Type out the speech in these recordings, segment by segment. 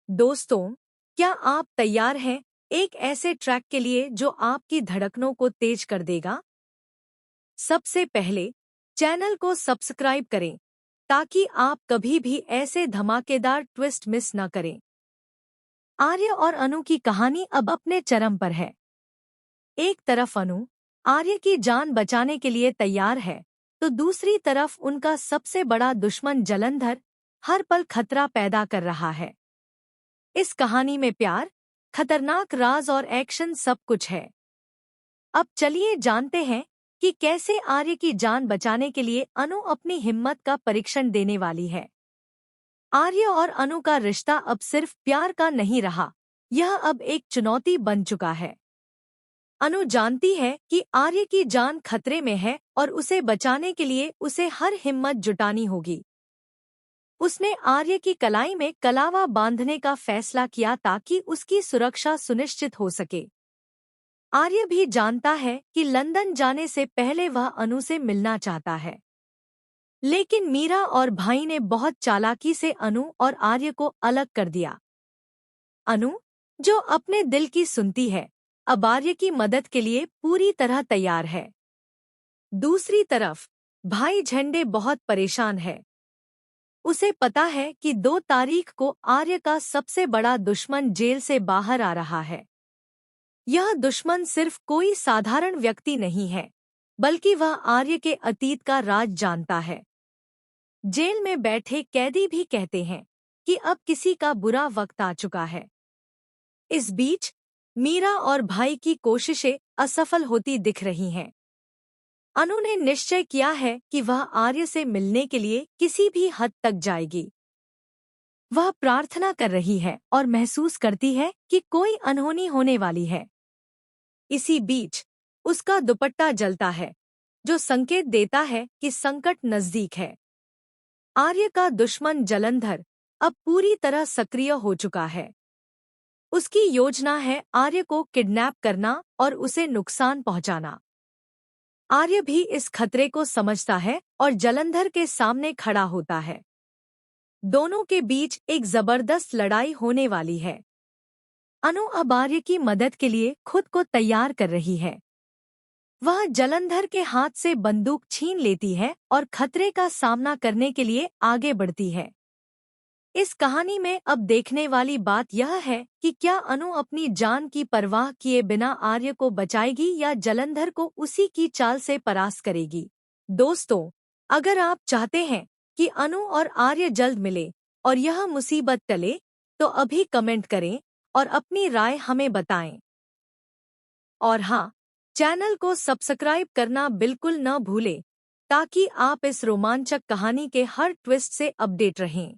दोस्तों, क्या आप तैयार हैं एक ऐसे ट्रैक के लिए जो आपकी धड़कनों को तेज कर देगा? सबसे पहले चैनल को सब्सक्राइब करें ताकि आप कभी भी ऐसे धमाकेदार ट्विस्ट मिस न करें। आर्य और अनु की कहानी अब अपने चरम पर है। एक तरफ अनु आर्य की जान बचाने के लिए तैयार है, तो दूसरी तरफ उनका सबसे बड़ा दुश्मन जलंधर हर पल खतरा पैदा कर रहा है। इस कहानी में प्यार, खतरनाक राज और एक्शन सब कुछ है। अब चलिए जानते हैं कि कैसे आर्य की जान बचाने के लिए अनु अपनी हिम्मत का परीक्षण देने वाली है। आर्य और अनु का रिश्ता अब सिर्फ प्यार का नहीं रहा, यह अब एक चुनौती बन चुका है। अनु जानती है कि आर्य की जान खतरे में है और उसे बचाने के लिए उसे हर हिम्मत जुटानी होगी। उसने आर्य की कलाई में कलावा बांधने का फैसला किया ताकि उसकी सुरक्षा सुनिश्चित हो सके। आर्य भी जानता है कि लंदन जाने से पहले वह अनु से मिलना चाहता है, लेकिन मीरा और भाई ने बहुत चालाकी से अनु और आर्य को अलग कर दिया। अनु, जो अपने दिल की सुनती है, अब आर्य की मदद के लिए पूरी तरह तैयार है। दूसरी तरफ भाई झंडे बहुत परेशान है। उसे पता है कि 2 तारीख को आर्य का सबसे बड़ा दुश्मन जेल से बाहर आ रहा है। यह दुश्मन सिर्फ कोई साधारण व्यक्ति नहीं है, बल्कि वह आर्य के अतीत का राज जानता है। जेल में बैठे कैदी भी कहते हैं कि अब किसी का बुरा वक्त आ चुका है। इस बीच मीरा और भाई की कोशिशें असफल होती दिख रही हैं। अनु ने निश्चय किया है कि वह आर्य से मिलने के लिए किसी भी हद तक जाएगी। वह प्रार्थना कर रही है और महसूस करती है कि कोई अनहोनी होने वाली है। इसी बीच उसका दुपट्टा जलता है, जो संकेत देता है कि संकट नजदीक है। आर्य का दुश्मन जलंधर अब पूरी तरह सक्रिय हो चुका है। उसकी योजना है आर्य को किडनैप करना और उसे नुकसान पहुंचाना। आर्य भी इस खतरे को समझता है और जलंधर के सामने खड़ा होता है। दोनों के बीच एक जबरदस्त लड़ाई होने वाली है। अनु अब आर्य की मदद के लिए खुद को तैयार कर रही है। वह जलंधर के हाथ से बंदूक छीन लेती है और खतरे का सामना करने के लिए आगे बढ़ती है। इस कहानी में अब देखने वाली बात यह है कि क्या अनु अपनी जान की परवाह किए बिना आर्य को बचाएगी या जलंधर को उसी की चाल से परास्त करेगी। दोस्तों, अगर आप चाहते हैं कि अनु और आर्य जल्द मिले और यह मुसीबत टले, तो अभी कमेंट करें और अपनी राय हमें बताएं। और हाँ, चैनल को सब्सक्राइब करना बिल्कुल न भूलें ताकि आप इस रोमांचक कहानी के हर ट्विस्ट से अपडेट रहें।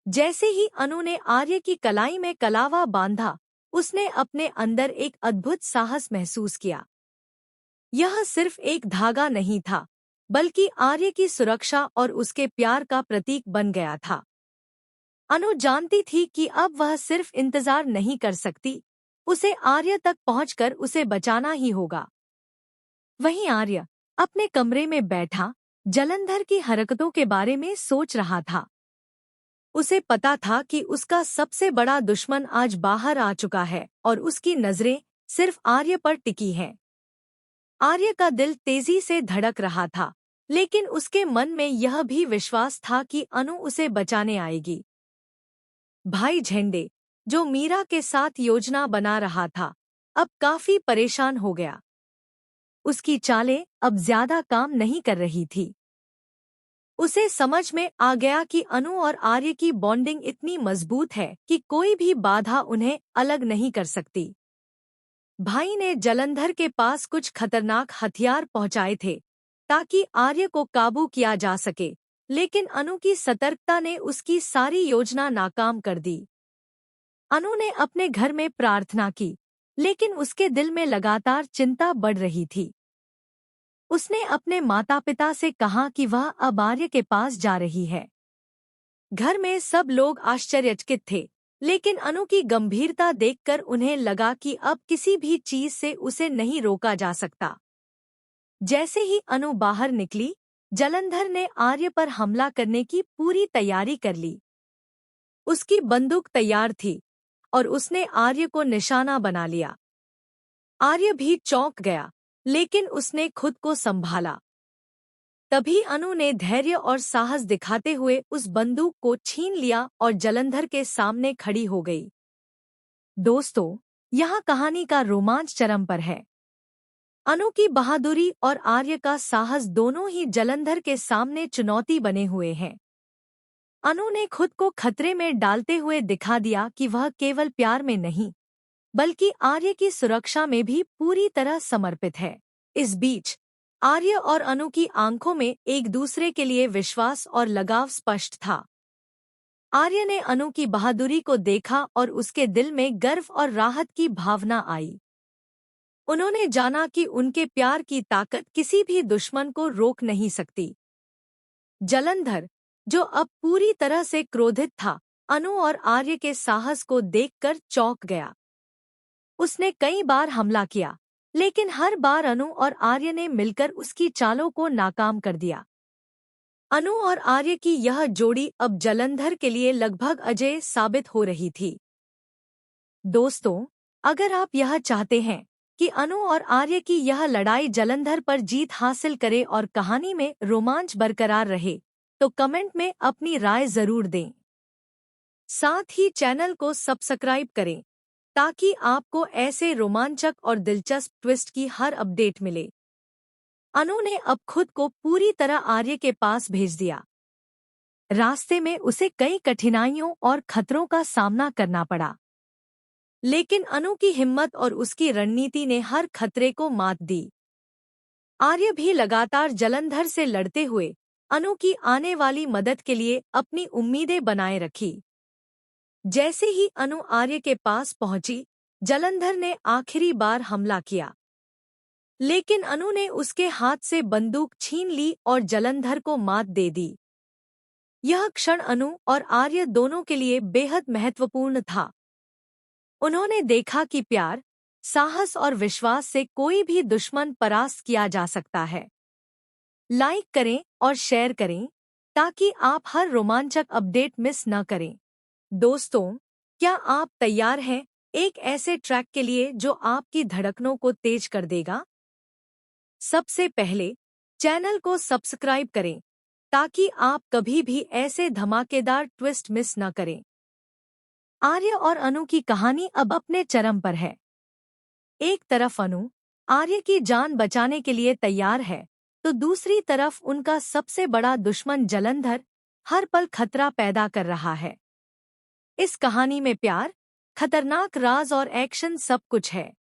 जैसे ही अनु ने आर्य की कलाई में कलावा बांधा, उसने अपने अंदर एक अद्भुत साहस महसूस किया। यह सिर्फ एक धागा नहीं था, बल्कि आर्य की सुरक्षा और उसके प्यार का प्रतीक बन गया था। अनु जानती थी कि अब वह सिर्फ इंतजार नहीं कर सकती, उसे आर्य तक पहुंचकर उसे बचाना ही होगा। वहीं आर्य अपने कमरे में बैठा जलंधर की हरकतों के बारे में सोच रहा था। उसे पता था कि उसका सबसे बड़ा दुश्मन आज बाहर आ चुका है और उसकी नजरें सिर्फ आर्य पर टिकी हैं। आर्य का दिल तेजी से धड़क रहा था, लेकिन उसके मन में यह भी विश्वास था कि अनु उसे बचाने आएगी। भाई झंडे, जो मीरा के साथ योजना बना रहा था, अब काफी परेशान हो गया। उसकी चालें अब ज्यादा काम नहीं कर रही थी। उसे समझ में आ गया कि अनु और आर्य की बॉन्डिंग इतनी मजबूत है कि कोई भी बाधा उन्हें अलग नहीं कर सकती। भाई ने जलंधर के पास कुछ खतरनाक हथियार पहुंचाए थे ताकि आर्य को काबू किया जा सके, लेकिन अनु की सतर्कता ने उसकी सारी योजना नाकाम कर दी। अनु ने अपने घर में प्रार्थना की, लेकिन उसके दिल में लगातार चिंता बढ़ रही थी। उसने अपने माता-पिता से कहा कि वह अब आर्य के पास जा रही है। घर में सब लोग आश्चर्यचकित थे, लेकिन अनु की गंभीरता देखकर उन्हें लगा कि अब किसी भी चीज से उसे नहीं रोका जा सकता। जैसे ही अनु बाहर निकली, जलंधर ने आर्य पर हमला करने की पूरी तैयारी कर ली। उसकी बंदूक तैयार थी और उसने आर्य को निशाना बना लिया। आर्य भी चौंक गया, लेकिन उसने खुद को संभाला। तभी अनु ने धैर्य और साहस दिखाते हुए उस बंदूक को छीन लिया और जलंधर के सामने खड़ी हो गई। दोस्तों, यहाँ कहानी का रोमांच चरम पर है। अनु की बहादुरी और आर्य का साहस दोनों ही जलंधर के सामने चुनौती बने हुए हैं। अनु ने खुद को खतरे में डालते हुए दिखा दिया कि वह केवल प्यार में नहीं, बल्कि आर्य की सुरक्षा में भी पूरी तरह समर्पित है। इस बीच आर्य और अनु की आंखों में एक दूसरे के लिए विश्वास और लगाव स्पष्ट था। आर्य ने अनु की बहादुरी को देखा और उसके दिल में गर्व और राहत की भावना आई। उन्होंने जाना कि उनके प्यार की ताकत किसी भी दुश्मन को रोक नहीं सकती। जलंधर, जो अब पूरी तरह से क्रोधित था, अनु और आर्य के साहस को देखकर चौंक गया। उसने कई बार हमला किया, लेकिन हर बार अनु और आर्य ने मिलकर उसकी चालों को नाकाम कर दिया। अनु और आर्य की यह जोड़ी अब जलंधर के लिए लगभग अजेय साबित हो रही थी। दोस्तों, अगर आप यह चाहते हैं कि अनु और आर्य की यह लड़ाई जलंधर पर जीत हासिल करे और कहानी में रोमांच बरकरार रहे, तो कमेंट में अपनी राय जरूर दें। साथ ही चैनल को सब्सक्राइब करें ताकि आपको ऐसे रोमांचक और दिलचस्प ट्विस्ट की हर अपडेट मिले। अनु ने अब खुद को पूरी तरह आर्य के पास भेज दिया। रास्ते में उसे कई कठिनाइयों और खतरों का सामना करना पड़ा, लेकिन अनु की हिम्मत और उसकी रणनीति ने हर खतरे को मात दी। आर्य भी लगातार जलंधर से लड़ते हुए अनु की आने वाली मदद के लिए अपनी उम्मीदें बनाए रखी। जैसे ही अनु आर्य के पास पहुंची, जलंधर ने आखिरी बार हमला किया, लेकिन अनु ने उसके हाथ से बंदूक छीन ली और जलंधर को मात दे दी। यह क्षण अनु और आर्य दोनों के लिए बेहद महत्वपूर्ण था। उन्होंने देखा कि प्यार, साहस और विश्वास से कोई भी दुश्मन परास्त किया जा सकता है। लाइक करें और शेयर करें ताकि आप हर रोमांचक अपडेट मिस न करें। दोस्तों, क्या आप तैयार हैं एक ऐसे ट्रैक के लिए जो आपकी धड़कनों को तेज कर देगा? सबसे पहले चैनल को सब्सक्राइब करें ताकि आप कभी भी ऐसे धमाकेदार ट्विस्ट मिस न करें। आर्य और अनु की कहानी अब अपने चरम पर है। एक तरफ अनु आर्य की जान बचाने के लिए तैयार है, तो दूसरी तरफ उनका सबसे बड़ा दुश्मन जलंधर हर पल खतरा पैदा कर रहा है। इस कहानी में प्यार, खतरनाक राज और एक्शन सब कुछ है।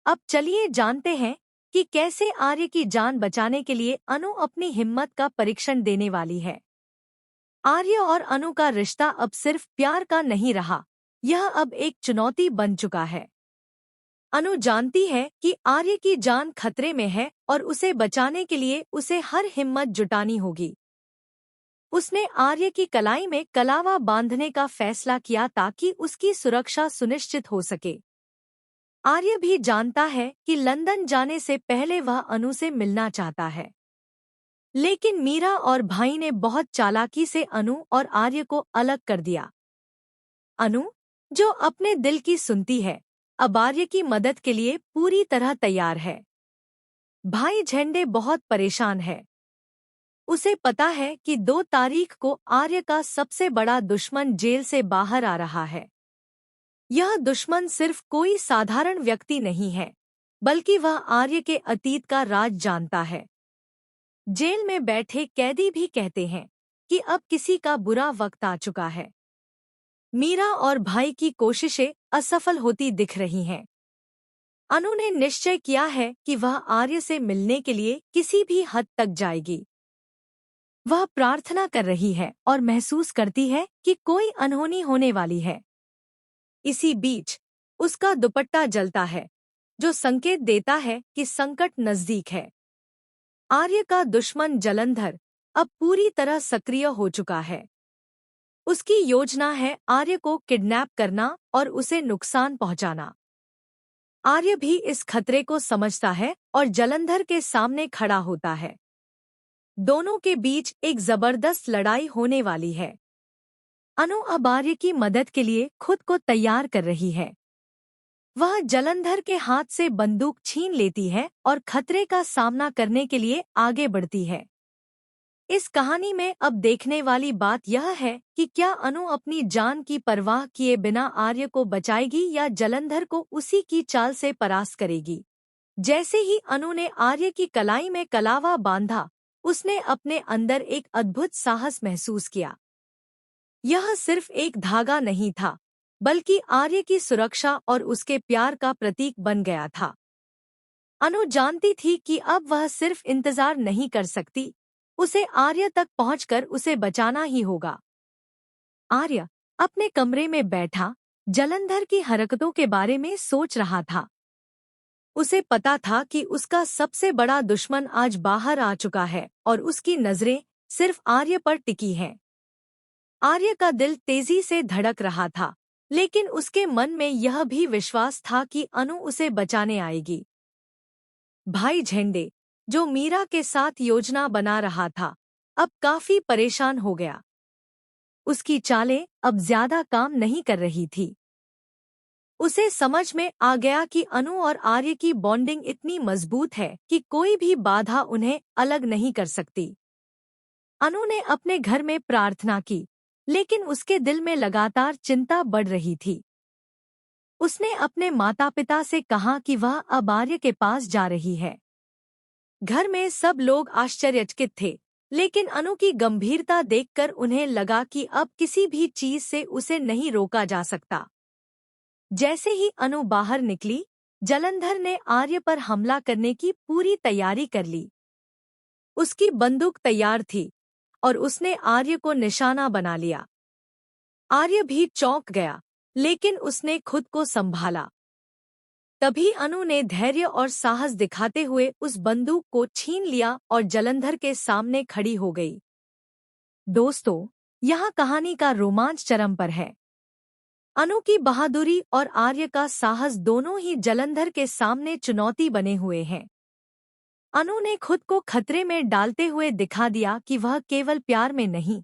अब चलिए जानते हैं कि कैसे आर्य की जान बचाने के लिए अनु अपनी हिम्मत का परीक्षण देने वाली है। आर्य और अनु का रिश्ता अब सिर्फ प्यार का नहीं रहा, यह अब एक चुनौती बन चुका है। अनु जानती है कि आर्य की जान खतरे में है और उसे बचाने के लिए उसे हर हिम्मत जुटानी होगी। उसने आर्य की कलाई में कलावा बांधने का फैसला किया ताकि उसकी सुरक्षा सुनिश्चित हो सके। आर्य भी जानता है कि लंदन जाने से पहले वह अनु से मिलना चाहता है, लेकिन मीरा और भाई ने बहुत चालाकी से अनु और आर्य को अलग कर दिया। अनु, जो अपने दिल की सुनती है, अब आर्य की मदद के लिए पूरी तरह तैयार है। भाई झंडे बहुत परेशान है। उसे पता है कि 2 तारीख को आर्य का सबसे बड़ा दुश्मन जेल से बाहर आ रहा है। यह दुश्मन सिर्फ कोई साधारण व्यक्ति नहीं है, बल्कि वह आर्य के अतीत का राज जानता है। जेल में बैठे कैदी भी कहते हैं कि अब किसी का बुरा वक्त आ चुका है। मीरा और भाई की कोशिशें असफल होती दिख रही हैं। अनु ने निश्चय किया है कि वह आर्य से मिलने के लिए किसी भी हद तक जाएगी। वह प्रार्थना कर रही है और महसूस करती है कि कोई अनहोनी होने वाली है। इसी बीच उसका दुपट्टा जलता है, जो संकेत देता है कि संकट नजदीक है। आर्य का दुश्मन जलंधर अब पूरी तरह सक्रिय हो चुका है। उसकी योजना है आर्य को किडनैप करना और उसे नुकसान पहुंचाना। आर्य भी इस खतरे को समझता है और जलंधर के सामने खड़ा होता है। दोनों के बीच एक जबरदस्त लड़ाई होने वाली है। अनु अब आर्य की मदद के लिए खुद को तैयार कर रही है। वह जलंधर के हाथ से बंदूक छीन लेती है और खतरे का सामना करने के लिए आगे बढ़ती है। इस कहानी में अब देखने वाली बात यह है कि क्या अनु अपनी जान की परवाह किए बिना आर्य को बचाएगी या जलंधर को उसी की चाल से परास्त करेगी। जैसे ही अनु ने आर्य की कलाई में कलावा बांधा, उसने अपने अंदर एक अद्भुत साहस महसूस किया। यह सिर्फ एक धागा नहीं था, बल्कि आर्य की सुरक्षा और उसके प्यार का प्रतीक बन गया था। अनु जानती थी कि अब वह सिर्फ इंतजार नहीं कर सकती, उसे आर्य तक पहुंचकर उसे बचाना ही होगा। आर्य अपने कमरे में बैठा जलंधर की हरकतों के बारे में सोच रहा था। उसे पता था कि उसका सबसे बड़ा दुश्मन आज बाहर आ चुका है और उसकी नजरें सिर्फ आर्य पर टिकी हैं। आर्य का दिल तेजी से धड़क रहा था, लेकिन उसके मन में यह भी विश्वास था कि अनु उसे बचाने आएगी। भाई झंडे, जो मीरा के साथ योजना बना रहा था, अब काफी परेशान हो गया। उसकी चालें अब ज्यादा काम नहीं कर रही थी। उसे समझ में आ गया कि अनु और आर्य की बॉन्डिंग इतनी मजबूत है कि कोई भी बाधा उन्हें अलग नहीं कर सकती। अनु ने अपने घर में प्रार्थना की, लेकिन उसके दिल में लगातार चिंता बढ़ रही थी। उसने अपने माता-पिता से कहा कि वह अब आर्य के पास जा रही है। घर में सब लोग आश्चर्यचकित थे, लेकिन अनु की गंभीरता देखकर उन्हें लगा कि अब किसी भी चीज से उसे नहीं रोका जा सकता। जैसे ही अनु बाहर निकली, जलंधर ने आर्य पर हमला करने की पूरी तैयारी कर ली। उसकी बंदूक तैयार थी और उसने आर्य को निशाना बना लिया। आर्य भी चौंक गया, लेकिन उसने खुद को संभाला। तभी अनु ने धैर्य और साहस दिखाते हुए उस बंदूक को छीन लिया और जलंधर के सामने खड़ी हो गई। दोस्तों, यहाँ कहानी का रोमांच चरम पर है। अनु की बहादुरी और आर्य का साहस दोनों ही जलंधर के सामने चुनौती बने हुए हैं। अनु ने खुद को खतरे में डालते हुए दिखा दिया कि वह केवल प्यार में नहीं,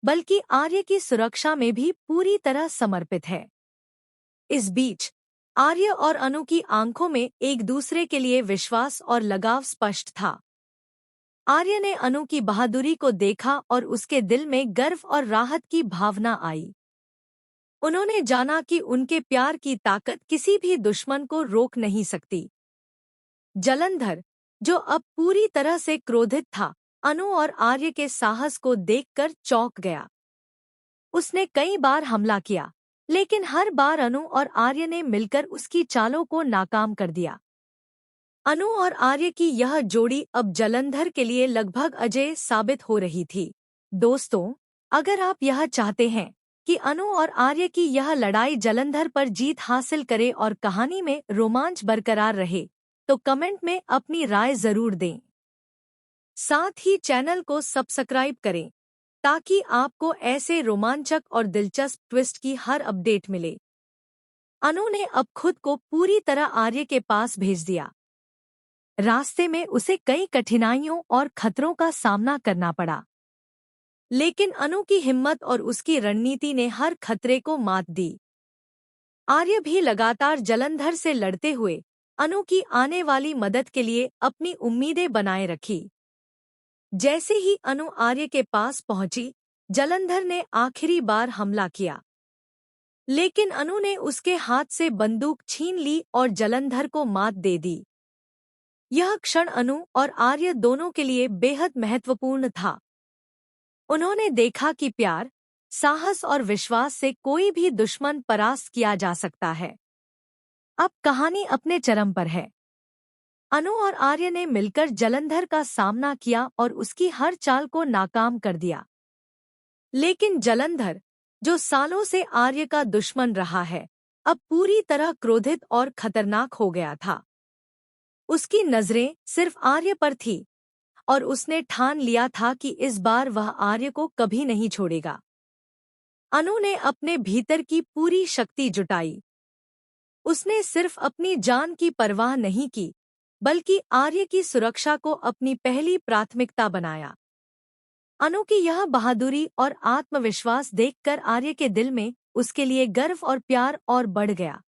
बल्कि आर्य की सुरक्षा में भी पूरी तरह समर्पित है। इस बीच आर्य और अनु की आंखों में एक दूसरे के लिए विश्वास और लगाव स्पष्ट था। आर्य ने अनु की बहादुरी को देखा और उसके दिल में गर्व और राहत की भावना आई। उन्होंने जाना कि उनके प्यार की ताकत किसी भी दुश्मन को रोक नहीं सकती। जलंधर, जो अब पूरी तरह से क्रोधित था, अनु और आर्य के साहस को देखकर चौंक गया। उसने कई बार हमला किया, लेकिन हर बार अनु और आर्य ने मिलकर उसकी चालों को नाकाम कर दिया। अनु और आर्य की यह जोड़ी अब जलंधर के लिए लगभग अजेय साबित हो रही थी। दोस्तों, अगर आप यह चाहते हैं कि अनु और आर्य की यह लड़ाई जलंधर पर जीत हासिल करे और कहानी में रोमांच बरकरार रहे, तो कमेंट में अपनी राय जरूर दें। साथ ही चैनल को सब्सक्राइब करें, ताकि आपको ऐसे रोमांचक और दिलचस्प ट्विस्ट की हर अपडेट मिले। अनु ने अब खुद को पूरी तरह आर्य के पास भेज दिया। रास्ते में उसे कई कठिनाइयों और खतरों का सामना करना पड़ा, लेकिन अनु की हिम्मत और उसकी रणनीति ने हर खतरे को मात दी। आर्य भी लगातार जलंधर से लड़ते हुए अनु की आने वाली मदद के लिए अपनी उम्मीदें बनाए रखी। जैसे ही अनु आर्य के पास पहुंची, जलंधर ने आखिरी बार हमला किया, लेकिन अनु ने उसके हाथ से बंदूक छीन ली और जलंधर को मात दे दी। यह क्षण अनु और आर्य दोनों के लिए बेहद महत्वपूर्ण था। उन्होंने देखा कि प्यार, साहस और विश्वास से कोई भी दुश्मन परास्त किया जा सकता है। अब कहानी अपने चरम पर है। अनु और आर्य ने मिलकर जलंधर का सामना किया और उसकी हर चाल को नाकाम कर दिया। लेकिन जलंधर, जो सालों से आर्य का दुश्मन रहा है, अब पूरी तरह क्रोधित और खतरनाक हो गया था। उसकी नजरें सिर्फ आर्य पर थी और उसने ठान लिया था कि इस बार वह आर्य को कभी नहीं छोड़ेगा। अनु ने अपने भीतर की पूरी शक्ति जुटाई। उसने सिर्फ अपनी जान की परवाह नहीं की, बल्कि आर्य की सुरक्षा को अपनी पहली प्राथमिकता बनाया। अनु की यह बहादुरी और आत्मविश्वास देखकर आर्य के दिल में उसके लिए गर्व और प्यार और बढ़ गया।